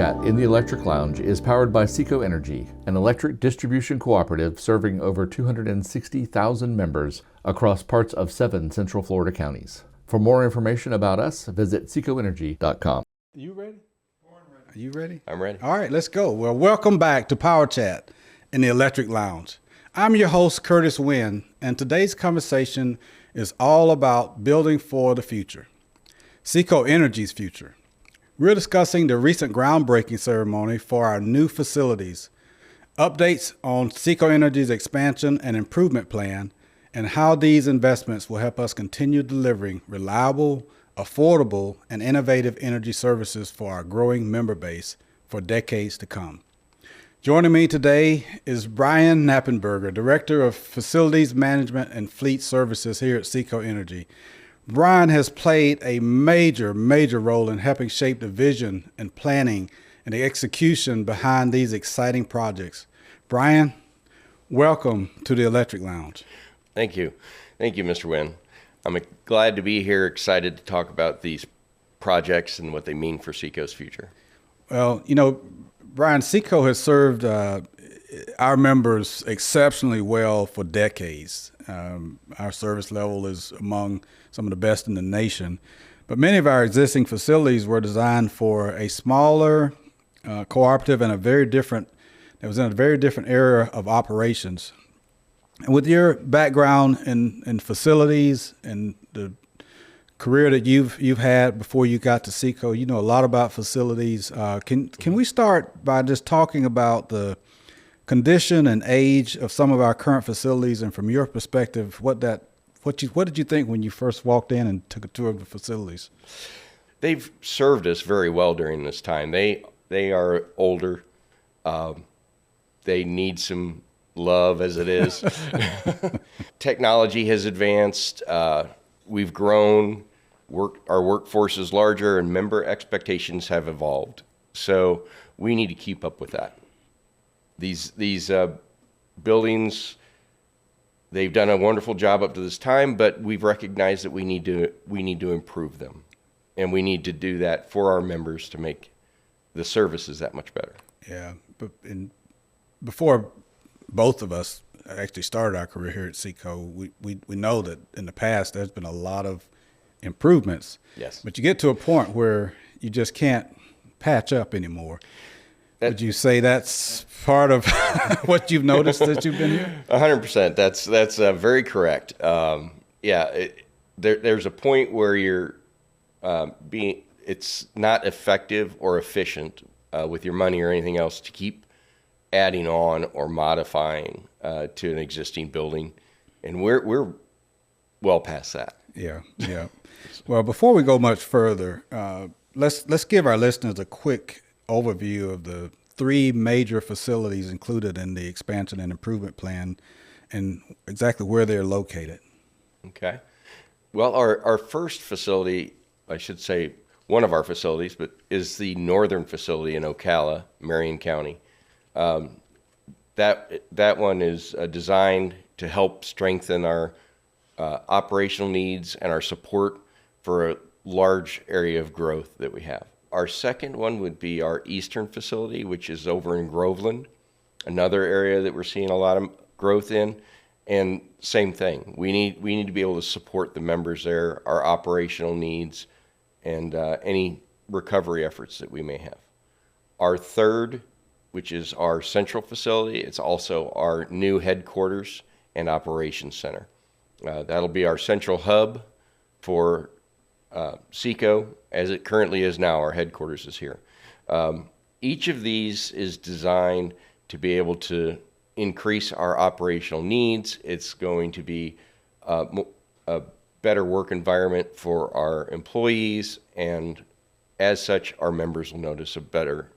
Chat in the Electric Lounge is powered by SECO Energy, an electric distribution cooperative serving over 260,000 members across parts of 7 Central Florida counties. For more information about us, visit secoenergy.com. You ready? Are you ready? I'm ready. All right, let's go. Well, welcome back to Power Chat in the Electric Lounge. I'm your host, Curtis Wynn, and today's conversation is all about building for the future, SECO Energy's future. We're discussing the recent groundbreaking ceremony for our new facilities, updates on SECO Energy's expansion and improvement plan, and how these investments will help us continue delivering reliable, affordable, and innovative energy services for our growing member base for decades to come. Joining me today is Brian Knappenburger, Director of Facilities Management and Fleet Services here at SECO Energy. Brian has played a major role in helping shape the vision and planning and the execution behind these exciting projects. Brian, welcome to the Electric Lounge. Thank you. Thank you, Mr. Wynn. I'm glad to be here, excited to talk about these projects and what they mean for SECO's future. Well, you know, Brian, SECO has served our members exceptionally well for decades. Our service level is among some of the best in the nation. But many of our existing facilities were designed for a smaller cooperative and it was in a very different era of operations. And with your background in facilities and the career that you've had before you got to SECO, you know a lot about facilities. Can we start by just talking about the condition and age of some of our current facilities, and from your perspective, what did you think when you first walked in and took a tour of the facilities? They've served us very well during this time. They are older. They need some love as it is. Technology has advanced. We've grown. Our workforce is larger, and member expectations have evolved. So we need to keep up with that. These buildings, they've done a wonderful job up to this time, but we've recognized that we need to improve them, and we need to do that for our members to make the services that much better. Yeah, but before both of us actually started our career here at SECO, we know that in the past there's been a lot of improvements. Yes. But you get to a point where you just can't patch up anymore. Would you say that's part of what you've noticed that you've been here? 100%. That's very correct. There's a point where you're it's not effective or efficient with your money or anything else to keep adding on or modifying to an existing building, and we're well past that. Yeah. Well, before we go much further, let's give our listeners a quick overview of the 3 major facilities included in the expansion and improvement plan and exactly where they're located. Okay. Well, our first facility, I should say one of our facilities, but is the northern facility in Ocala, Marion County. That one is designed to help strengthen our operational needs and our support for a large area of growth that we have. Our second one would be our eastern facility, which is over in Groveland, another area that we're seeing a lot of growth in. And same thing, we need to be able to support the members there, our operational needs, and any recovery efforts that we may have. Our third, which is our central facility, it's also our new headquarters and operations center. That'll be our central hub for SECO, as it currently is now. Our headquarters is here. Each of these is designed to be able to increase our operational needs. It's going to be a better work environment for our employees, and as such, our members will notice a better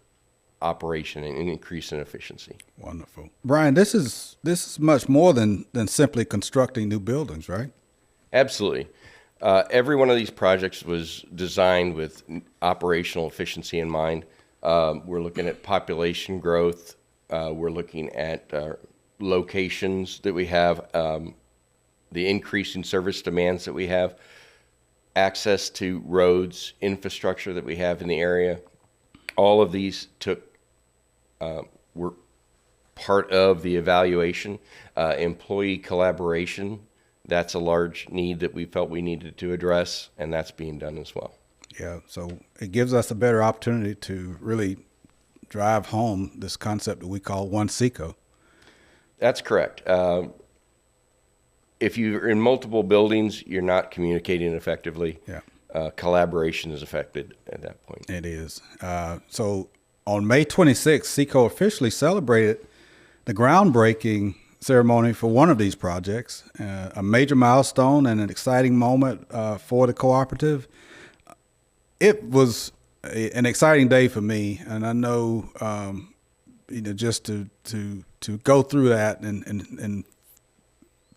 operation and an increase in efficiency. Wonderful. Brian, this is much more than simply constructing new buildings, right? Absolutely. Every one of these projects was designed with operational efficiency in mind. We're looking at population growth. We're looking at locations that we have, the increasing service demands that we have, access to roads, infrastructure that we have in the area, All of these were part of the evaluation. Employee collaboration, that's a large need that we felt we needed to address, and that's being done as well. Yeah, so it gives us a better opportunity to really drive home this concept that we call one SECO. That's correct. If you're in multiple buildings, you're not communicating effectively. Yeah. Collaboration is affected at that point. It is. So on May 26th, SECO officially celebrated the groundbreaking ceremony for one of these projects, a major milestone and an exciting moment for the cooperative. It was an exciting day for me, and I know, just to go through that and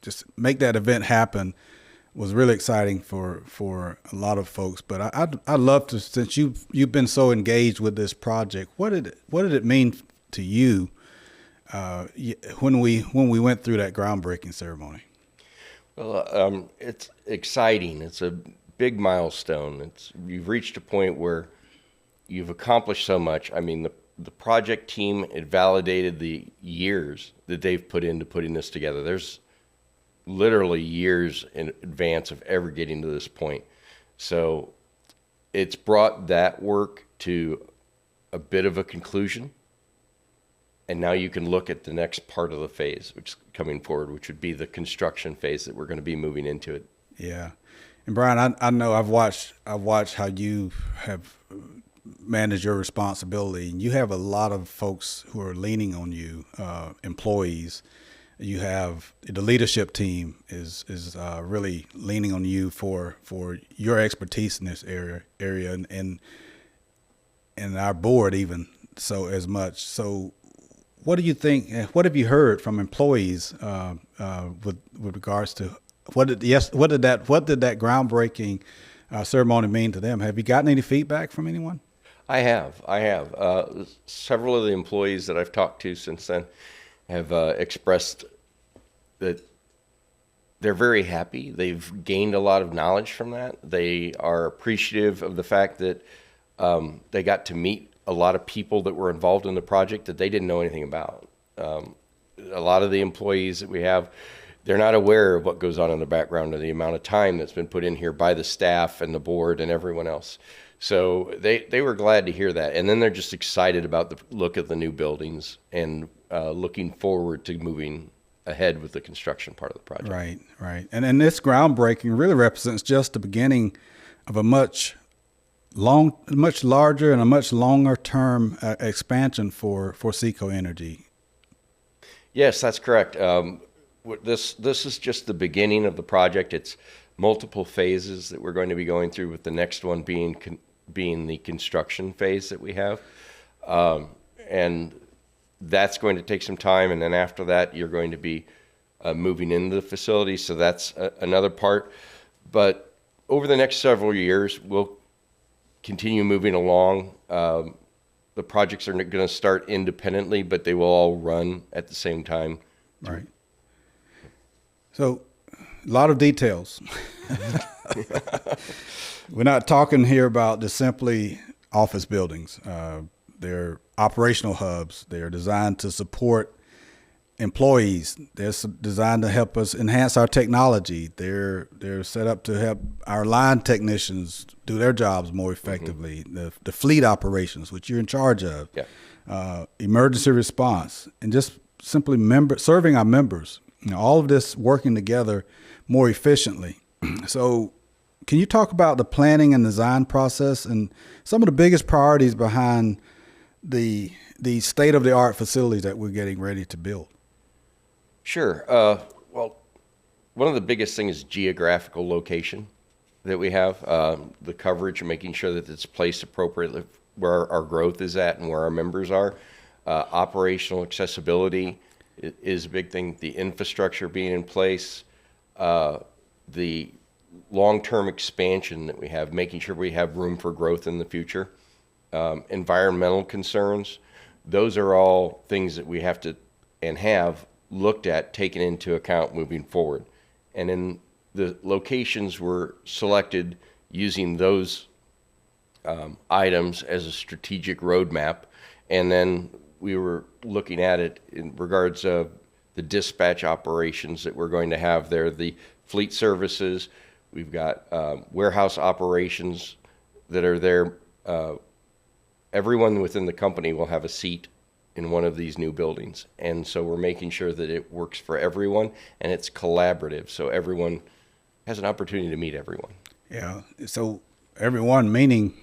just make that event happen was really exciting for a lot of folks. But I'd love to, since you've been so engaged with this project, what did it mean to you when we went through that groundbreaking ceremony? Well, it's exciting. It's a big milestone. You've reached a point where you've accomplished so much. I mean, the project team, it validated the years that they've put into putting this together. There's literally years in advance of ever getting to this point. So it's brought that work to a bit of a conclusion. And now you can look at the next part of the phase, which is coming forward, which would be the construction phase that we're going to be moving into it. Yeah. And Brian, I know I've watched how you have managed your responsibility, and you have a lot of folks who are leaning on you, employees. You have the leadership team is really leaning on you for your expertise in this area and our board even so as much. So what do you think? What have you heard from employees with regards to what did that groundbreaking ceremony mean to them? Have you gotten any feedback from anyone? I have. Several of the employees that I've talked to since then have expressed that they're very happy. They've gained a lot of knowledge from that. They are appreciative of the fact that they got to meet a lot of people that were involved in the project that they didn't know anything about. A lot of the employees that we have, they're not aware of what goes on in the background and the amount of time that's been put in here by the staff and the board and everyone else. So they were glad to hear that. And then they're just excited about the look of the new buildings and looking forward to moving ahead with the construction part of the project. Right. And this groundbreaking really represents just the beginning of a much larger and a much longer term expansion for SECO Energy. Yes, that's correct. This is just the beginning of the project. It's multiple phases that we're going to be going through, with the next one being the construction phase that we have. And that's going to take some time, and then after that, you're going to be moving into the facility, so that's another part. But over the next several years, we'll continue moving along. The projects are going to start independently, but they will all run at the same time. Right. So, a lot of details. We're not talking here about just simply office buildings. They're operational hubs. They're designed to support employees. They're designed to help us enhance our technology. They're set up to help our line technicians do their jobs more effectively. Mm-hmm. The fleet operations, which you're in charge of, emergency response, and just simply serving our members. All of this working together more efficiently. So, can you talk about the planning and design process and some of the biggest priorities behind the state-of-the-art facilities that we're getting ready to build? Sure. Well, one of the biggest things is geographical location that we have, the coverage, and making sure that it's placed appropriately where our growth is at and where our members are. Operational accessibility is a big thing. The infrastructure being in place, the long-term expansion that we have, making sure we have room for growth in the future. Environmental concerns, those are all things that we have to and have looked at, taken into account moving forward. And in the locations were selected using those items as a strategic roadmap. And then we were looking at it in regards of the dispatch operations that we're going to have there, the fleet services. We've got warehouse operations that are there. Everyone within the company will have a seat in one of these new buildings. And so we're making sure that it works for everyone and it's collaborative. So everyone has an opportunity to meet everyone. Yeah. So everyone, meaning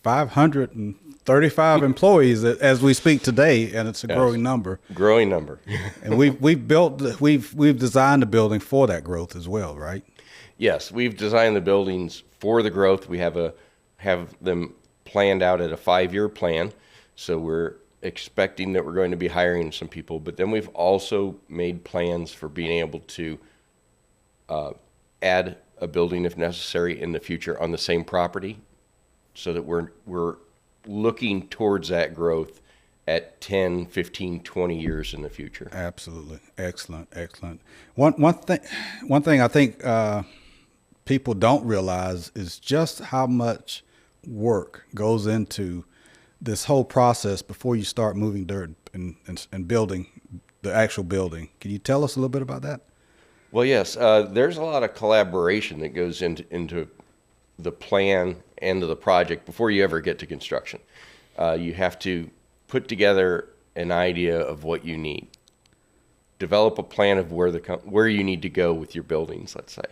535 employees as we speak today, and it's a growing number. Growing number. And we've designed the building for that growth as well, right? Yes, we've designed the buildings for the growth. We have them planned out at a 5-year plan. So we're expecting that we're going to be hiring some people, but then we've also made plans for being able to add a building if necessary in the future on the same property, so that we're looking towards that growth at 10, 15, 20 years in the future. Absolutely. Excellent. One thing I think people don't realize is just how much work goes into this whole process before you start moving dirt and building the actual building. Can you tell us a little bit about that? Well, yes. There's a lot of collaboration that goes into the plan and to the project before you ever get to construction. You have to put together an idea of what you need, develop a plan of where you need to go with your buildings, let's say,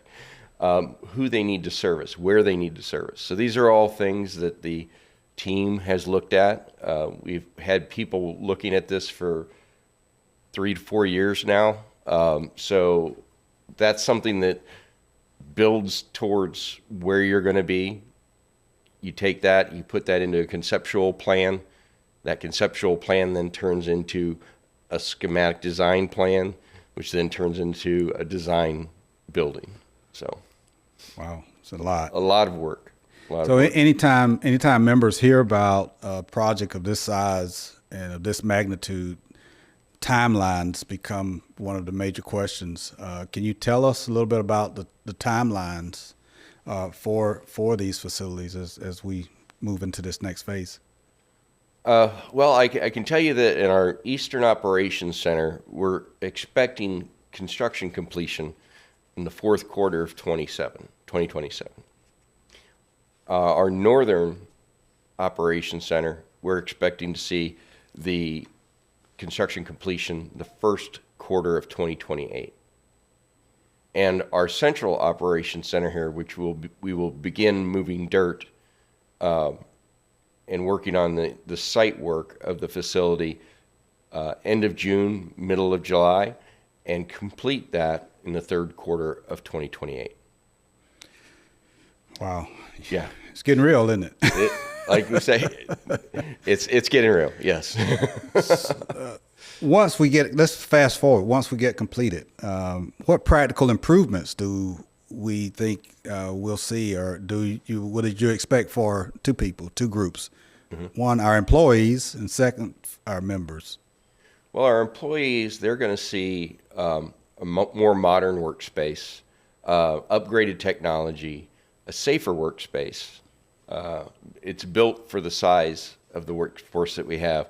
who they need to service, where they need to service. So these are all things that the team has looked at. We've had people looking at this for 3 to 4 years now. So that's something that builds towards where you're going to be. You take that, you put that into a conceptual plan. That conceptual plan then turns into a schematic design plan, which then turns into a design building. So, wow, it's a lot. A lot of work. So anytime members hear about a project of this size and of this magnitude, timelines become one of the major questions. Can you tell us a little bit about the timelines for these facilities as we move into this next phase? Well, I can tell you that in our Eastern Operations Center, we're expecting construction completion in the fourth quarter of 2027. Our Northern Operations Center, we're expecting to see the construction completion the first quarter of 2028. And our Central Operations Center here, which we will begin moving dirt and working on the site work of the facility end of June, middle of July, and complete that in the third quarter of 2028. Wow. Yeah. It's getting real, isn't it? Like we say, it's getting real, yes. Let's fast forward. Once we get completed, what practical improvements do we think we'll see, or what did you expect for two groups? Mm-hmm. One, our employees, and second, our members. Well, our employees, they're going to see a more modern workspace, upgraded technology, a safer workspace. It's built for the size of the workforce that we have.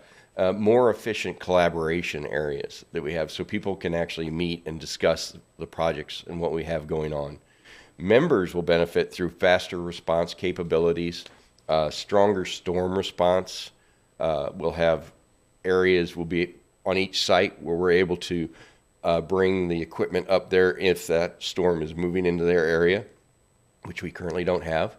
More efficient collaboration areas that we have, so people can actually meet and discuss the projects and what we have going on. Members will benefit through faster response capabilities, stronger storm response. We'll have areas will be on each site where we're able to bring the equipment up there if that storm is moving into their area, which we currently don't have.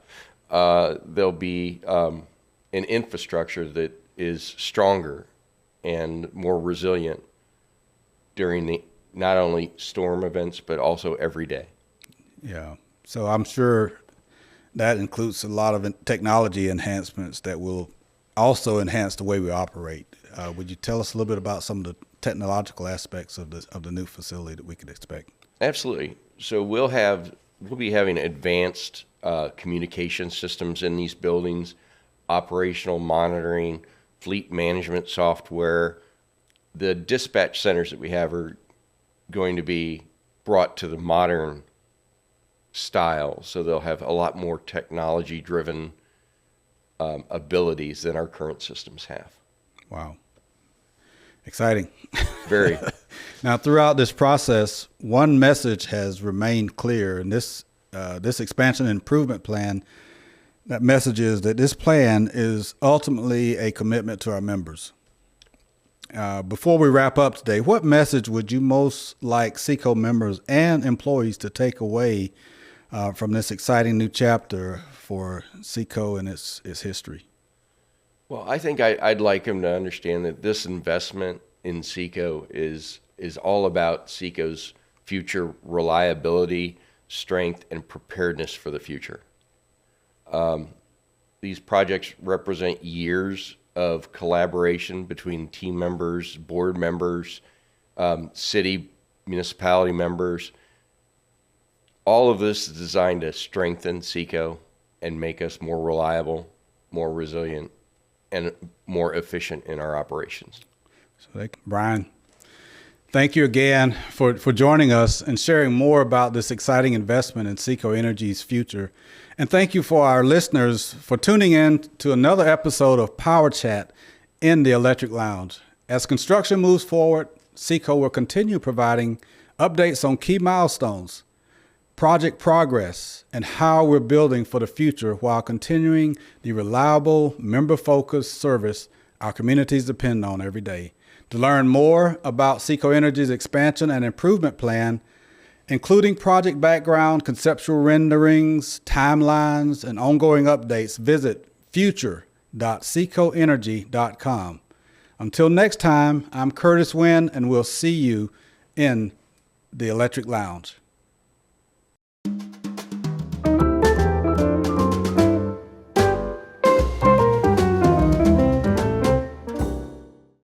There'll be an infrastructure that is stronger and more resilient during the not only storm events but also every day. Yeah. So I'm sure that includes a lot of technology enhancements that will also enhance the way we operate. Would you tell us a little bit about some of the technological aspects of the new facility that we could expect? Absolutely. So we'll be having advanced communication systems in these buildings, operational monitoring, fleet management software. The dispatch centers that we have are going to be brought to the modern style, so they'll have a lot more technology-driven abilities than our current systems have. Wow. Exciting. Very. Now, throughout this process, one message has remained clear, and this expansion and improvement plan, that message is that this plan is ultimately a commitment to our members. Before we wrap up today, what message would you most like SECO members and employees to take away from this exciting new chapter for SECO and its history? Well, I think I'd like them to understand that this investment in SECO is all about SECO's future reliability, strength, and preparedness for the future. These projects represent years of collaboration between team members, board members, city, municipality members. All of this is designed to strengthen SECO and make us more reliable, more resilient, and more efficient in our operations. So, Brian, thank you again for joining us and sharing more about this exciting investment in SECO Energy's future. And thank you for our listeners for tuning in to another episode of Power Chat in the Electric Lounge. As construction moves forward, SECO will continue providing updates on key milestones, project progress, and how we're building for the future while continuing the reliable, member-focused service our communities depend on every day. To learn more about SECO Energy's expansion and improvement plan, including project background, conceptual renderings, timelines, and ongoing updates, visit future.secoenergy.com. Until next time, I'm Curtis Wynn, and we'll see you in the Electric Lounge.